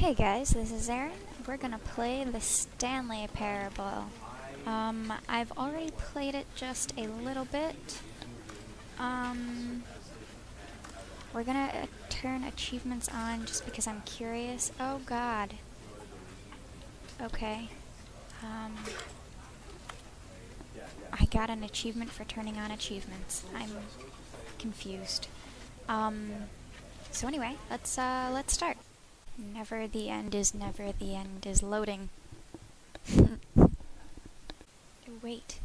Hey guys, this is Erin. We're gonna play the Stanley Parable. I've already played it just a little bit. We're gonna turn achievements on just because I'm curious. Oh god. Okay. I got an achievement for turning on achievements. I'm confused. So anyway, let's start. Never the end is loading. Wait.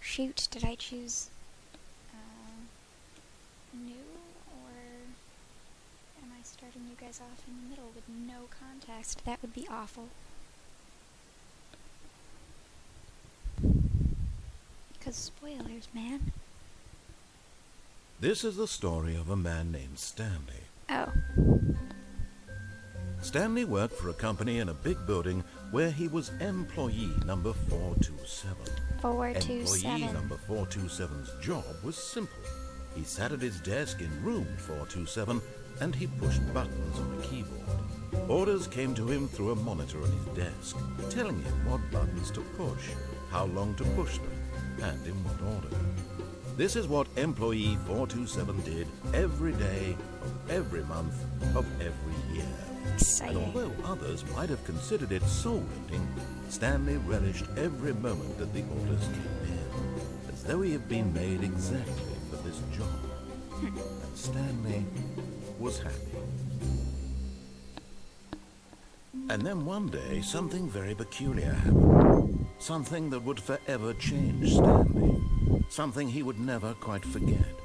Shoot, did I choose new, or am I starting you guys off in the middle with no context? That would be awful. Because spoilers, man. This is the story of a man named Stanley. Oh. Stanley worked for a company in a big building where he was employee number 427. 427. Employee number 427's job was simple. He sat at his desk in room 427 and he pushed buttons on a keyboard. Orders came to him through a monitor on his desk, telling him what buttons to push, how long to push them, and in what order. This is what employee 427 did every day of every month of every year. Exciting. And although others might have considered it soul-rending, Stanley relished every moment that the orders came in, as though he had been made exactly for this job. And Stanley was happy. And then one day, something very peculiar happened. Something that would forever change Stanley. Something he would never quite forget.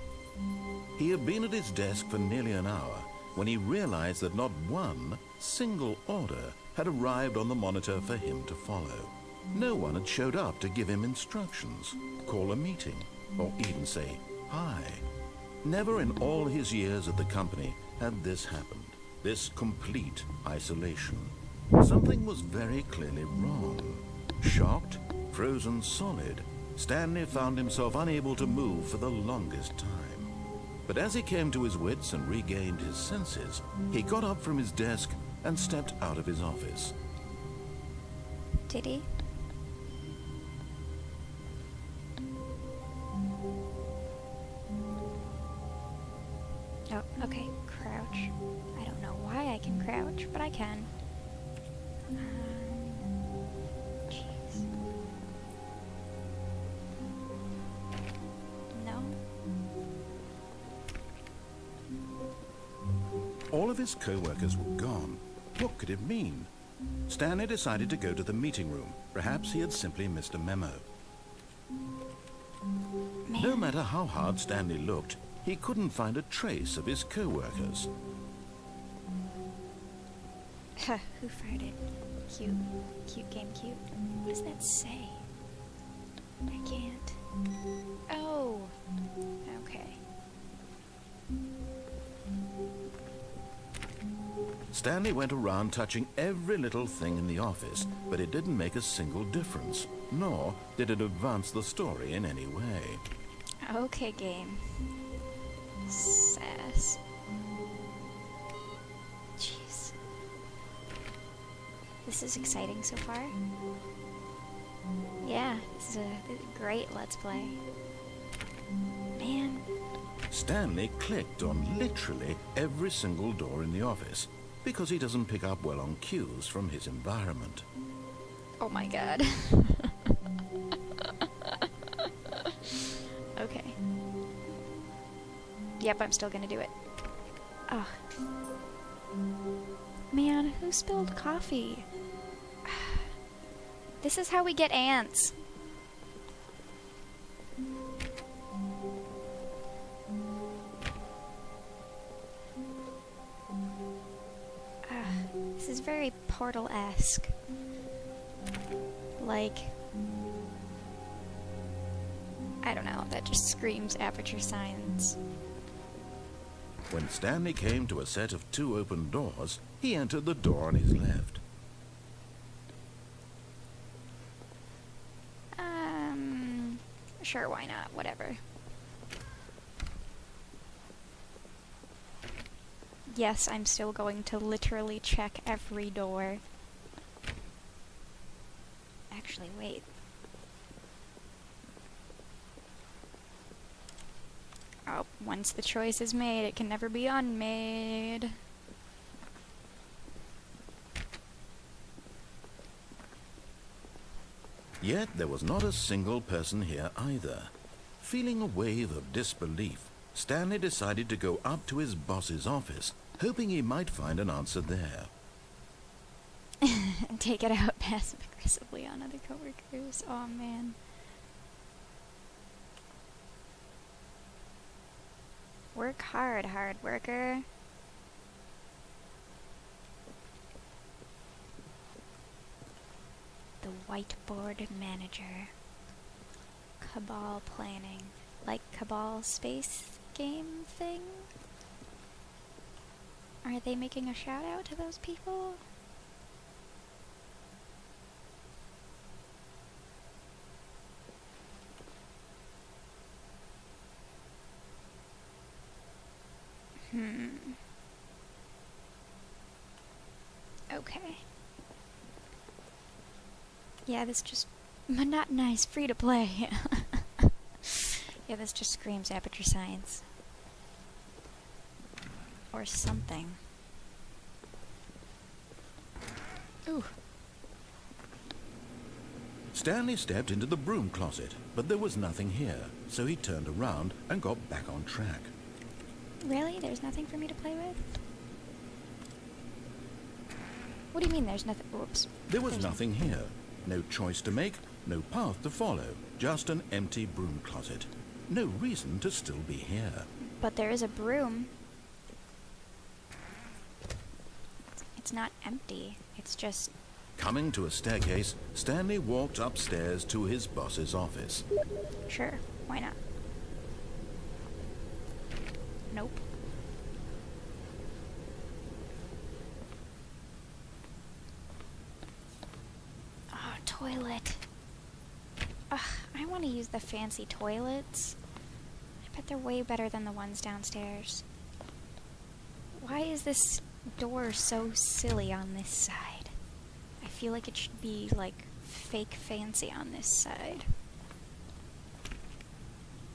He had been at his desk for nearly an hour when he realized that not one single order had arrived on the monitor for him to follow. No one had showed up to give him instructions, call a meeting, or even say hi. Never in all his years at the company had this happened, this complete isolation. Something was very clearly wrong. Shocked, frozen solid, Stanley found himself unable to move for the longest time. But as he came to his wits and regained his senses, he got up from his desk and stepped out of his office. Did he? Oh, okay. Crouch. I don't know why I can crouch, but I can. Jeez. No? All of his co-workers were gone. What could it mean? Stanley decided to go to the meeting room. Perhaps he had simply missed a memo. Man. No matter how hard Stanley looked, he couldn't find a trace of his co-workers. Who farted? Cute. Cute game, cute. What does that say? I can't. Oh! Okay. Stanley went around touching every little thing in the office, but it didn't make a single difference, nor did it advance the story in any way. Okay, game. Sass. Jeez. This is exciting so far. Yeah, this is a great Let's Play. Man. Stanley clicked on literally every single door in the office, because he doesn't pick up well on cues from his environment. Oh my god. Okay. Yep, I'm still gonna do it. Ugh. Man, who spilled coffee? This is how we get ants. This is very Portal-esque. Like, I don't know, that just screams Aperture Science. When Stanley came to a set of 2 open doors, he entered the door on his left. Sure, why not? Whatever. yes, I'm still going to literally check every door. Actually, wait. Oh, once the choice is made, it can never be unmade. Yet there was not a single person here either. Feeling a wave of disbelief, Stanley decided to go up to his boss's office, hoping he might find an answer there. Take it out passive-aggressively on other coworkers. Oh man. Work hard, hard worker. The whiteboard manager. Cabal planning. Like Cabal space game thing? Are they making a shout out to those people? Okay. Yeah, this just monotonized free to play. Yeah, this just screams aperture science. Or something. Ooh. Stanley stepped into the broom closet, but there was nothing here, so he turned around and got back on track. Really? There's nothing for me to play with? What do you mean there's nothing? Whoops. There was nothing here. No choice to make, no path to follow, just an empty broom closet. No reason to still be here. But there is a broom. It's not empty. It's just... Coming to a staircase, Stanley walked upstairs to his boss's office. Sure, why not? Nope. Oh, toilet. Ugh, I want to use the fancy toilets. I bet they're way better than the ones downstairs. Why is this door so silly on this side? I feel like it should be, like, fake fancy on this side.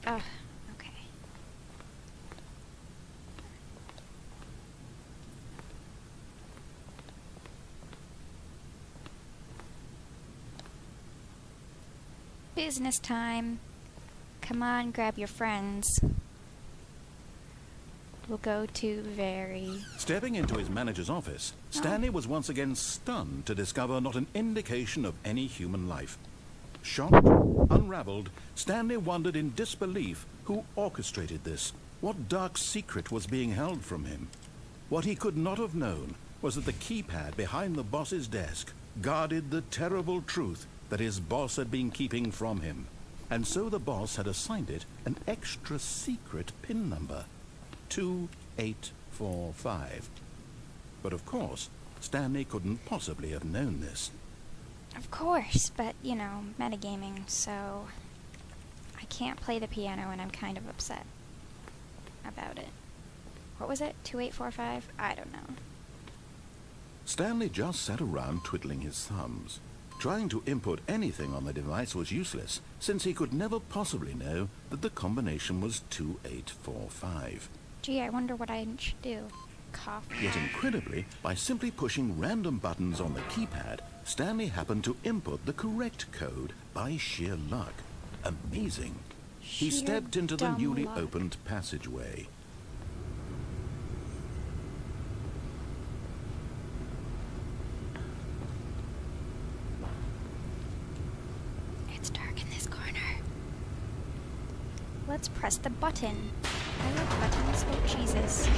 Ugh, okay. Business time. Come on, grab your friends. We'll go to very... Stepping into his manager's office, Stanley was once again stunned to discover not an indication of any human life. Shocked, unraveled, Stanley wondered in disbelief who orchestrated this. What dark secret was being held from him? What he could not have known was that the keypad behind the boss's desk guarded the terrible truth that his boss had been keeping from him. And so the boss had assigned it an extra secret PIN number. 2845. But of course, Stanley couldn't possibly have known this. Of course, but, you know, metagaming, so... I can't play the piano and I'm kind of upset about it. What was it? 2845? I don't know. Stanley just sat around twiddling his thumbs. Trying to input anything on the device was useless, since he could never possibly know that the combination was 2845. Gee, I wonder what I should do. Cough. Yet incredibly, by simply pushing random buttons on the keypad, Stanley happened to input the correct code by sheer luck. Amazing. He stepped into the newly opened passageway. It's dark in this corner. Let's press the button. I like buttons. Oh, Jesus.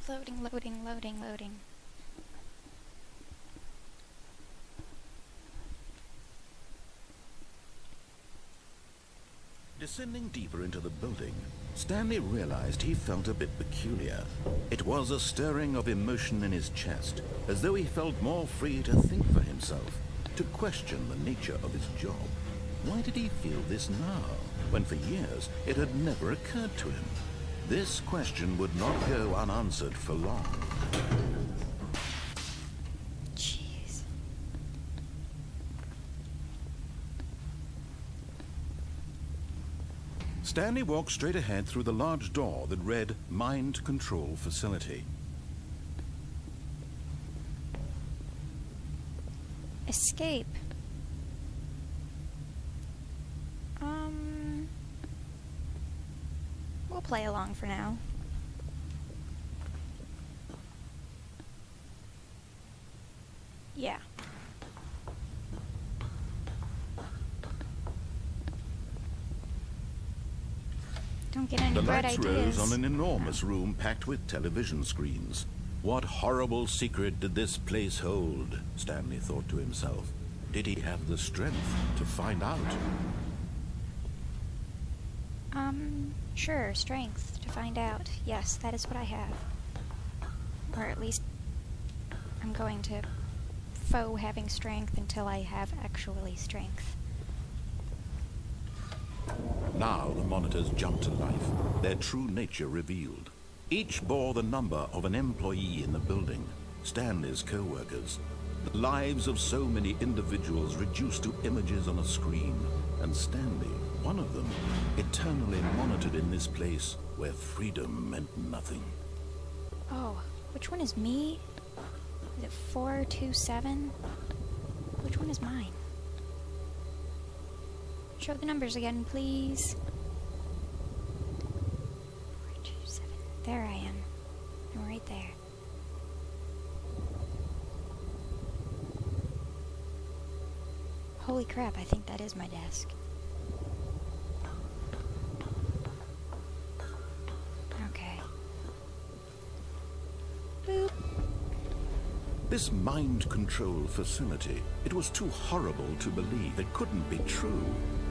Loading, loading, loading, loading. Descending deeper into the building, Stanley realized he felt a bit peculiar. It was a stirring of emotion in his chest, as though he felt more free to think for himself, to question the nature of his job. Why did he feel this now? when for years it had never occurred to him. This question would not go unanswered for long. Jeez. Stanley walked straight ahead through the large door that read Mind Control Facility. Escape. We'll play along for now. Yeah. Don't get any The bright lights ideas. rose on an enormous room packed with television screens. What horrible secret did this place hold? Stanley thought to himself. Did he have the strength to find out? Sure, strength to find out. Yes, that is what I have. Or at least I'm going to faux having strength until I have actually strength. Now the monitors jumped to life, their true nature revealed. Each bore the number of an employee in the building, Stanley's co-workers. The lives of so many individuals reduced to images on a screen, and Stanley, one of them, eternally monitored in this place where freedom meant nothing. Oh, which one is me? Is it 427? Which one is mine? Show the numbers again, please. 427. There I am. I'm right there. Holy crap, I think that is my desk. Okay. Boop. This mind control facility, it was too horrible to believe. It couldn't be true.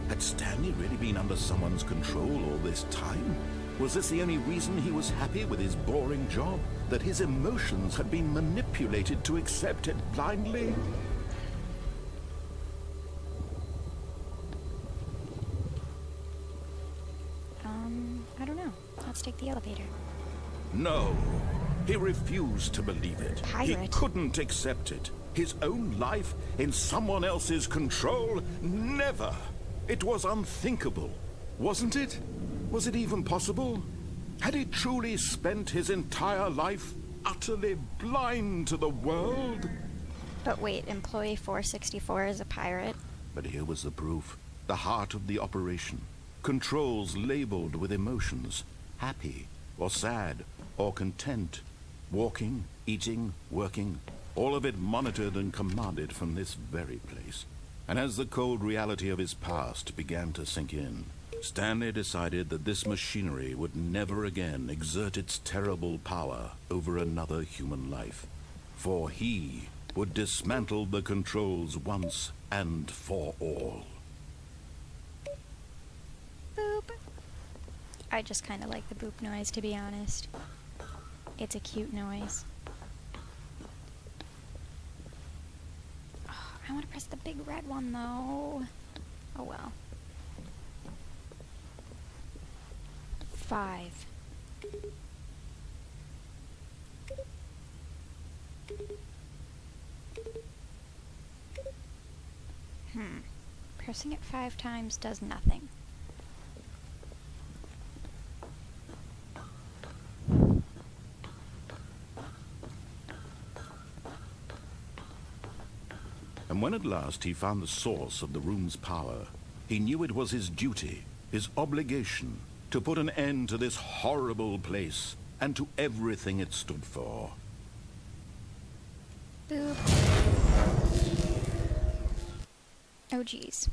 Had Stanley really been under someone's control all this time? Was this the only reason he was happy with his boring job? That his emotions had been manipulated to accept it blindly? I don't know. Let's take the elevator. No. He refused to believe it. He Pirate. couldn't accept it. His own life in someone else's control? Never. It was unthinkable, wasn't it? Was it even possible? Had he truly spent his entire life utterly blind to the world? But wait, Employee 464 is a pirate? But here was the proof. The heart of the operation. Controls labeled with emotions. Happy, or sad, or content. Walking, eating, working. All of it monitored and commanded from this very place. And as the cold reality of his past began to sink in, Stanley decided that this machinery would never again exert its terrible power over another human life. For he would dismantle the controls once and for all. Boop. I just kind of like the boop noise, to be honest. It's a cute noise. Oh, I want to press the big red one, though. Oh well. 5. Pressing it 5 times does nothing. And when at last he found the source of the room's power, he knew it was his duty, his obligation, to put an end to this horrible place and to everything it stood for. Boop. Oh, geez.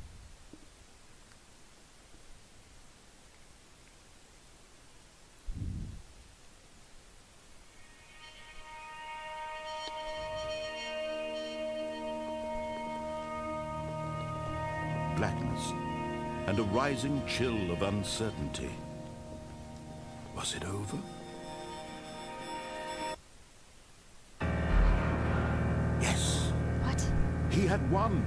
Blackness and a rising chill of uncertainty. Was it over? Yes. What? He had won.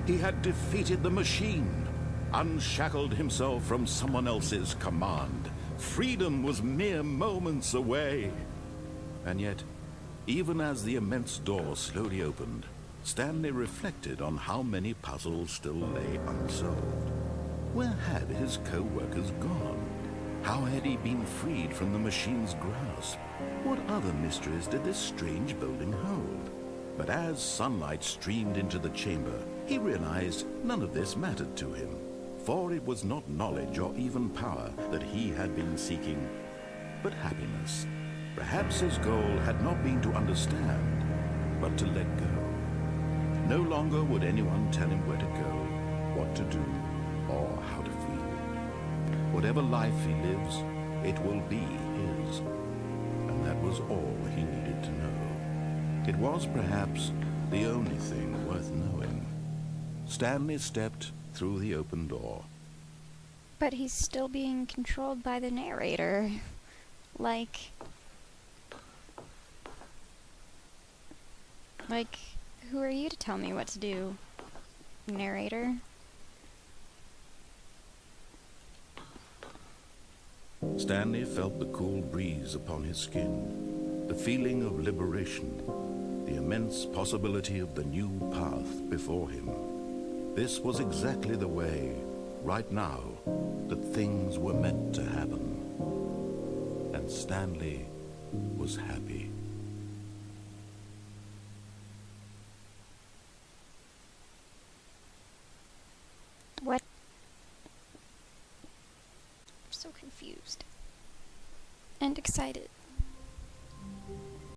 He had defeated the machine. unshackled himself from someone else's command. Freedom was mere moments away. And yet, even as the immense door slowly opened, Stanley reflected on how many puzzles still lay unsolved. Where had his co-workers gone? How had he been freed from the machine's grasp? What other mysteries did this strange building hold? But as sunlight streamed into the chamber, he realized none of this mattered to him, for it was not knowledge or even power that he had been seeking, but happiness. Perhaps his goal had not been to understand, but to let go. No longer would anyone tell him where to go, what to do, or how to feel. Whatever life he lives, it will be his. And that was all he needed to know. It was perhaps the only thing worth knowing. Stanley stepped through the open door. But he's still being controlled by the narrator. Like, who are you to tell me what to do, narrator? Stanley felt the cool breeze upon his skin, the feeling of liberation, the immense possibility of the new path before him. This was exactly the way, right now, that things were meant to happen. And Stanley was happy. What? I'm so confused. And excited.